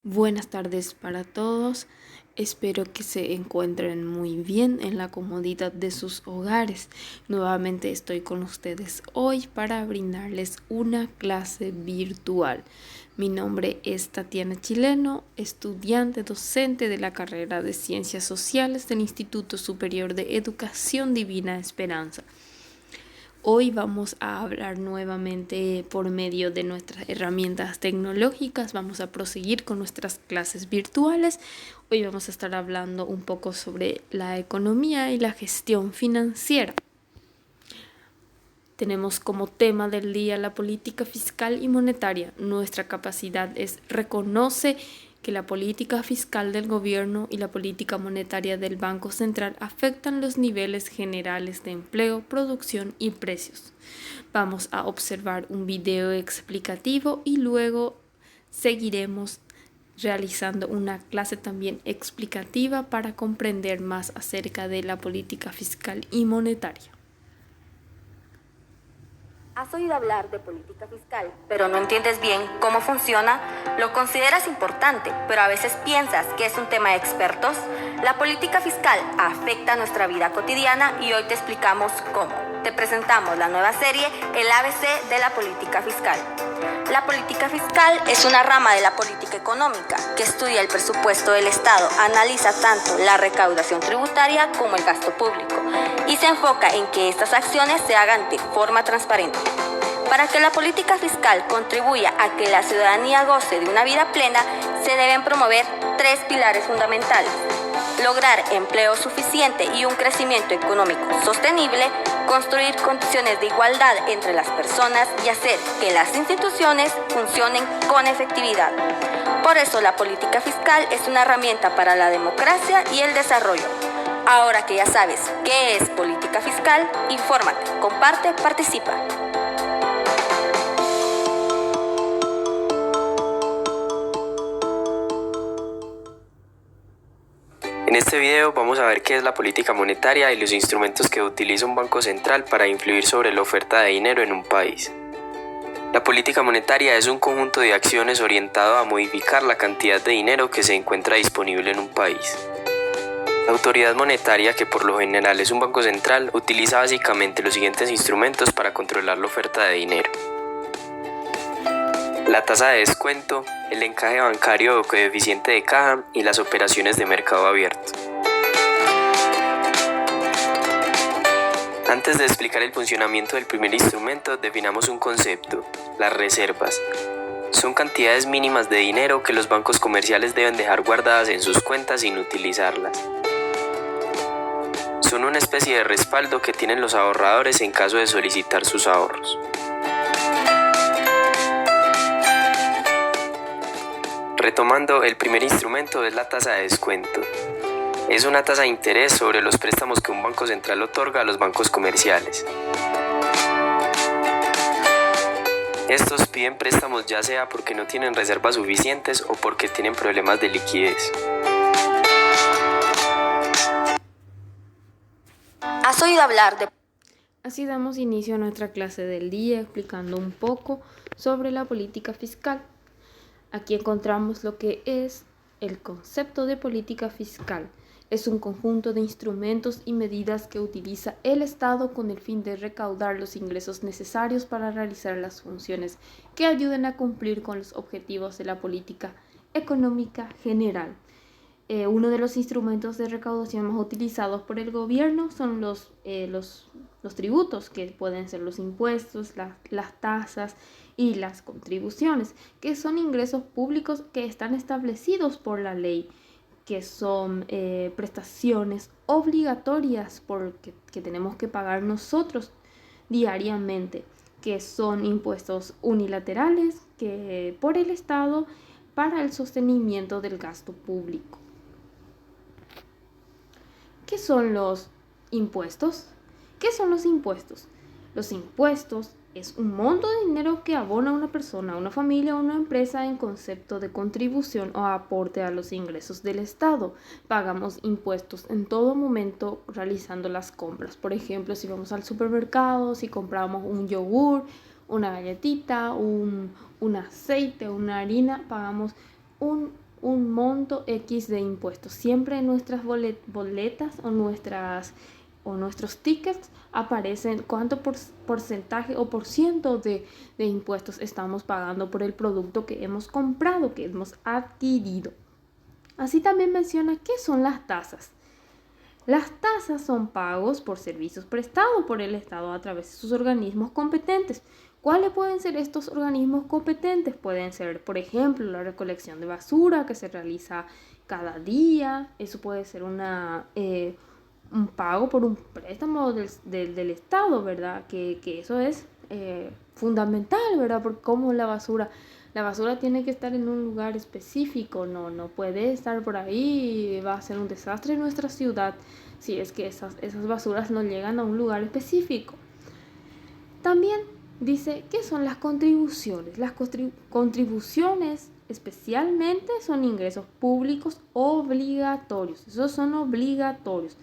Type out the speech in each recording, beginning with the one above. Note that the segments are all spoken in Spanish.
Buenas tardes para todos. Espero que se encuentren muy bien en la comodidad de sus hogares. Nuevamente estoy con ustedes hoy para brindarles una clase virtual. Mi nombre es Tatiana Chileno, estudiante docente de la carrera de Ciencias Sociales del Instituto Superior de Educación Divina Esperanza. Hoy vamos a hablar nuevamente por medio de nuestras herramientas tecnológicas. Vamos a proseguir con nuestras clases virtuales. Hoy vamos a estar hablando un poco sobre la economía y la gestión financiera. Tenemos como tema del día la política fiscal y monetaria. Nuestra capacidad reconoce que la política fiscal del gobierno y la política monetaria del Banco Central afectan los niveles generales de empleo, producción y precios. Vamos a observar un video explicativo y luego seguiremos realizando una clase también explicativa para comprender más acerca de la política fiscal y monetaria. ¿Has oído hablar de política fiscal, pero no entiendes bien cómo funciona? ¿Lo consideras importante, pero a veces piensas que es un tema de expertos? La política fiscal afecta nuestra vida cotidiana y hoy te explicamos cómo. Te presentamos la nueva serie El ABC de la política fiscal. La política fiscal es una rama de la política económica que estudia el presupuesto del Estado, analiza tanto la recaudación tributaria como el gasto público y se enfoca en que estas acciones se hagan de forma transparente. Para que la política fiscal contribuya a que la ciudadanía goce de una vida plena, se deben promover tres pilares fundamentales: lograr empleo suficiente y un crecimiento económico sostenible, construir condiciones de igualdad entre las personas y hacer que las instituciones funcionen con efectividad. Por eso la política fiscal es una herramienta para la democracia y el desarrollo. Ahora que ya sabes qué es política fiscal, infórmate, comparte, participa. En este video vamos a ver qué es la política monetaria y los instrumentos que utiliza un banco central para influir sobre la oferta de dinero en un país. La política monetaria es un conjunto de acciones orientado a modificar la cantidad de dinero que se encuentra disponible en un país. La autoridad monetaria, que por lo general es un banco central, utiliza básicamente los siguientes instrumentos para controlar la oferta de dinero: la tasa de descuento, el encaje bancario o coeficiente de caja y las operaciones de mercado abierto. Antes de explicar el funcionamiento del primer instrumento, definamos un concepto: las reservas. Son cantidades mínimas de dinero que los bancos comerciales deben dejar guardadas en sus cuentas sin utilizarlas. Son una especie de respaldo que tienen los ahorradores en caso de solicitar sus ahorros. Retomando, el primer instrumento es la tasa de descuento. Es una tasa de interés sobre los préstamos que un banco central otorga a los bancos comerciales. Estos piden préstamos ya sea porque no tienen reservas suficientes o porque tienen problemas de liquidez. ¿Has oído hablar de Así damos inicio a nuestra clase del día explicando un poco sobre la política fiscal. Aquí encontramos lo que es el concepto de política fiscal. Es un conjunto de instrumentos y medidas que utiliza el Estado con el fin de recaudar los ingresos necesarios para realizar las funciones que ayuden a cumplir con los objetivos de la política económica general. Uno de los instrumentos de recaudación más utilizados por el gobierno son los tributos, que pueden ser los impuestos, las tasas y las contribuciones, que son ingresos públicos que están establecidos por la ley, que son prestaciones obligatorias que tenemos que pagar nosotros diariamente, que son impuestos unilaterales que por el Estado para el sostenimiento del gasto público. ¿Qué son los impuestos? ¿Qué son los impuestos? Los impuestos es un monto de dinero que abona una persona, una familia o una empresa en concepto de contribución o aporte a los ingresos del Estado. Pagamos impuestos en todo momento realizando las compras. Por ejemplo, si vamos al supermercado, si compramos un yogur, una galletita, un aceite, una harina, pagamos un un monto X de impuestos. Siempre en nuestras boletas o nuestros tickets aparecen cuánto porcentaje o por ciento de impuestos estamos pagando por el producto que hemos comprado, que hemos adquirido. Así también menciona qué son las tasas. Las tasas son pagos por servicios prestados por el Estado a través de sus organismos competentes. ¿Cuáles pueden ser estos organismos competentes? Pueden ser, por ejemplo, la recolección de basura que se realiza cada día. Eso puede ser un pago por un préstamo del Estado, ¿verdad? Que eso es fundamental, ¿verdad? Porque como la basura tiene que estar en un lugar específico, no puede estar por ahí, va a ser un desastre en nuestra ciudad si es que esas basuras no llegan a un lugar específico. También dice qué son las contribuciones. Las contribuciones especialmente son ingresos públicos obligatorios. Esos son obligatorios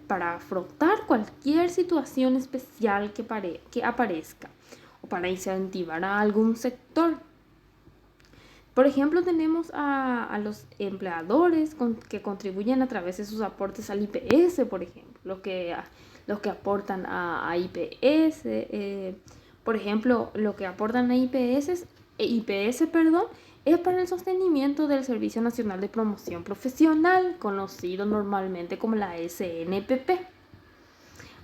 para afrontar cualquier situación especial que aparezca o para incentivar a algún sector. Por ejemplo, tenemos a los empleadores que contribuyen a través de sus aportes al IPS, por ejemplo, los que aportan a IPS, por ejemplo, lo que aportan a IPS, es para el sostenimiento del Servicio Nacional de Promoción Profesional, conocido normalmente como la SNPP.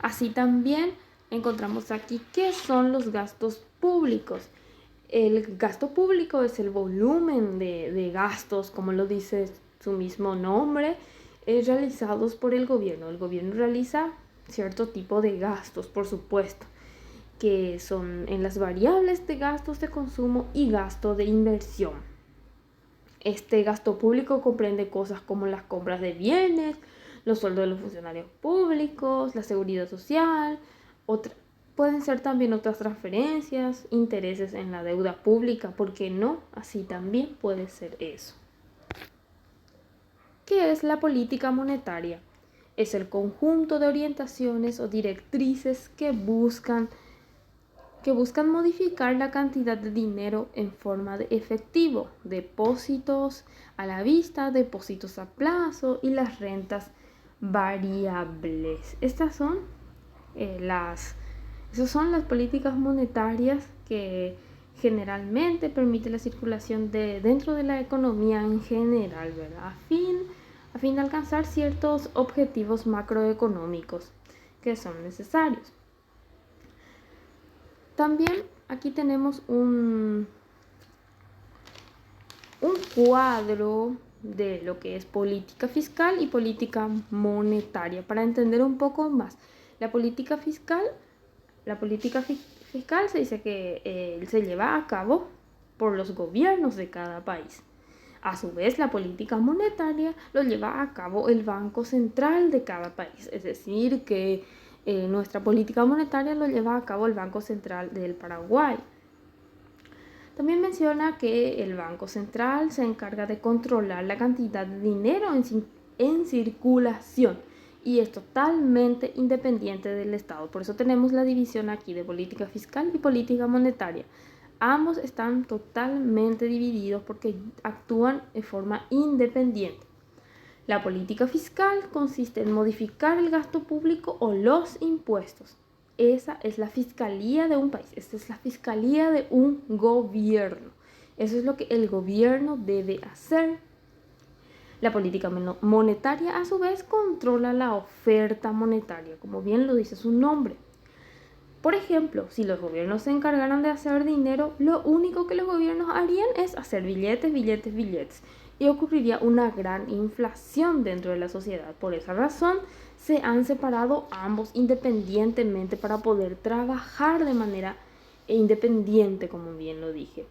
Así también encontramos aquí qué son los gastos públicos. El gasto público es el volumen de gastos, como lo dice su mismo nombre, realizados por el gobierno. El gobierno realiza cierto tipo de gastos, por supuesto, que son en las variables de gastos de consumo y gasto de inversión. Este gasto público comprende cosas como las compras de bienes, los sueldos de los funcionarios públicos, la seguridad social, pueden ser también otras transferencias, intereses en la deuda pública, ¿por qué no? Así también puede ser eso. ¿Qué es la política monetaria? Es el conjunto de orientaciones o directrices que buscan modificar la cantidad de dinero en forma de efectivo, depósitos a la vista, depósitos a plazo y las rentas variables. Esas son las políticas monetarias que generalmente permiten la circulación dentro de la economía en general, ¿verdad? A fin de alcanzar ciertos objetivos macroeconómicos que son necesarios. También aquí tenemos un cuadro de lo que es política fiscal y política monetaria para entender un poco más. La política fiscal se dice que se lleva a cabo por los gobiernos de cada país. A su vez, la política monetaria lo lleva a cabo el Banco Central de cada país. Es decir, que nuestra política monetaria lo lleva a cabo el Banco Central del Paraguay. También menciona que el Banco Central se encarga de controlar la cantidad de dinero en circulación y es totalmente independiente del Estado. Por eso tenemos la división aquí de política fiscal y política monetaria. Ambos están totalmente divididos porque actúan de forma independiente. La política fiscal consiste en modificar el gasto público o los impuestos. Esa es la fiscalía de un país, esa es la fiscalía de un gobierno. Eso es lo que el gobierno debe hacer. La política monetaria, a su vez, controla la oferta monetaria, como bien lo dice su nombre. Por ejemplo, si los gobiernos se encargaran de hacer dinero, lo único que los gobiernos harían es hacer billetes. Y ocurriría una gran inflación dentro de la sociedad. Por esa razón, se han separado ambos independientemente para poder trabajar de manera independiente, como bien lo dije.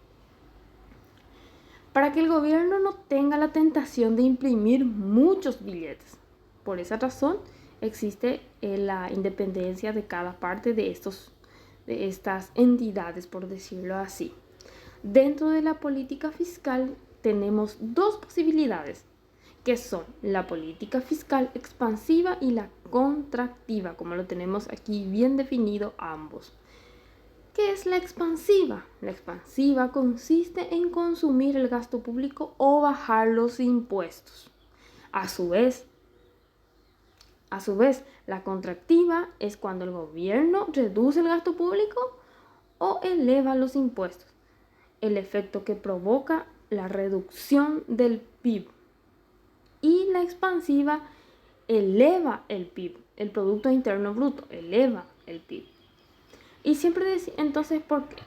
Para que el gobierno no tenga la tentación de imprimir muchos billetes. Por esa razón, existe la independencia de cada parte de estas entidades, por decirlo así. Dentro de la política fiscal tenemos dos posibilidades, que son la política fiscal expansiva y la contractiva, como lo tenemos aquí bien definido ambos. ¿Qué es la expansiva? La expansiva consiste en consumir el gasto público o bajar los impuestos. A su vez, la contractiva es cuando el gobierno reduce el gasto público o eleva los impuestos, el efecto que provoca la reducción del PIB. Y la expansiva eleva el PIB, el Producto Interno Bruto, eleva el PIB. Y siempre entonces,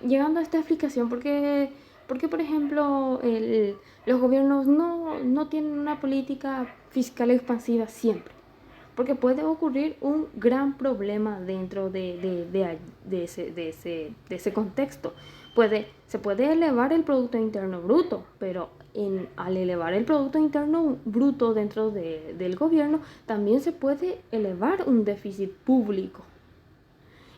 llegando a esta explicación, ¿por qué por ejemplo, los gobiernos no tienen una política fiscal expansiva siempre? Porque puede ocurrir un gran problema dentro de ese contexto. Se puede elevar el Producto Interno Bruto, pero al elevar el Producto Interno Bruto dentro del gobierno, también se puede elevar un déficit público.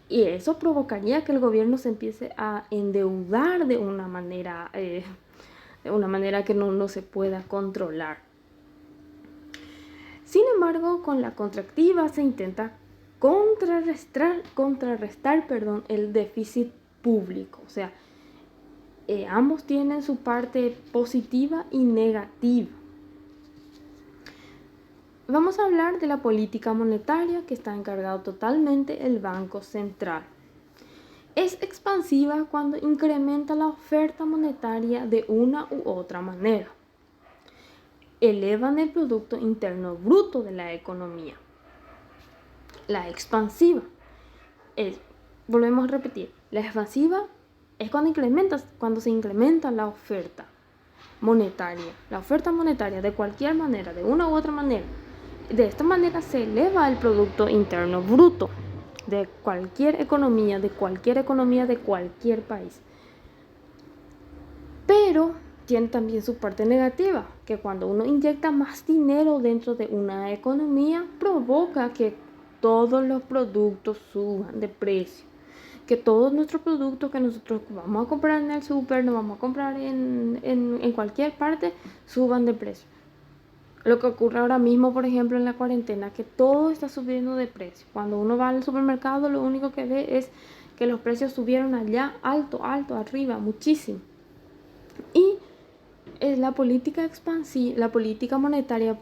Y eso provocaría que el gobierno se empiece a endeudar de una manera que no se pueda controlar. Sin embargo, con la contractiva se intenta contrarrestar el déficit público. O sea, ambos tienen su parte positiva y negativa. Vamos a hablar de la política monetaria, que está encargado totalmente el Banco Central. Es expansiva cuando incrementa la oferta monetaria de una u otra manera. Elevan el Producto Interno Bruto de la economía. La expansiva volvemos a repetir, la expansiva es cuando se incrementa la oferta monetaria. La oferta monetaria de cualquier manera, de una u otra manera. De esta manera se eleva el Producto Interno Bruto de cualquier economía de cualquier país. Pero tiene también su parte negativa, que cuando uno inyecta más dinero dentro de una economía, provoca que todos los productos suban de precio. Que todos nuestros productos que nosotros vamos a comprar en el súper, nos vamos a comprar en cualquier parte, suban de precio. Lo que ocurre ahora mismo, por ejemplo, en la cuarentena, que todo está subiendo de precio. Cuando uno va al supermercado, lo único que ve es que los precios subieron allá, alto, arriba, muchísimo. Y la política monetaria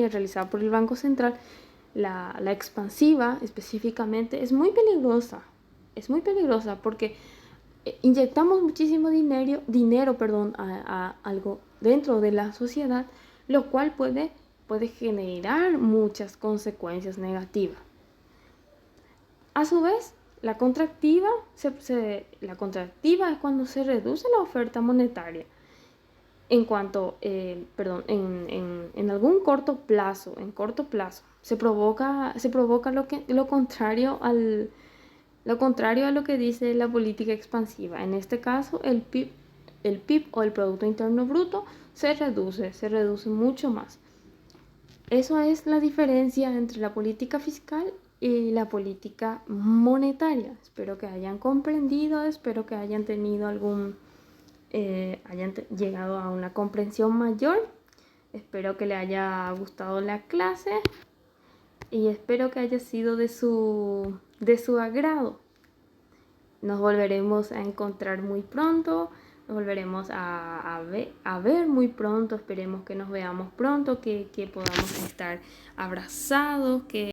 realizada por el Banco Central, la expansiva específicamente, es muy peligrosa. Es muy peligrosa porque inyectamos muchísimo dinero a algo dentro de la sociedad, lo cual puede generar muchas consecuencias negativas. A su vez, la contractiva es cuando se reduce la oferta monetaria en algún corto plazo. Se provoca lo contrario a lo que dice la política expansiva. En este caso, el PIB o el Producto Interno Bruto se reduce mucho más. Eso es la diferencia entre la política fiscal y la política monetaria. Espero que hayan comprendido, espero que hayan tenido hayan llegado a una comprensión mayor. Espero que les haya gustado la clase y espero que haya sido de su agrado. Nos volveremos a encontrar muy pronto, nos volveremos a ver muy pronto. Esperemos que nos veamos pronto, que podamos estar abrazados, que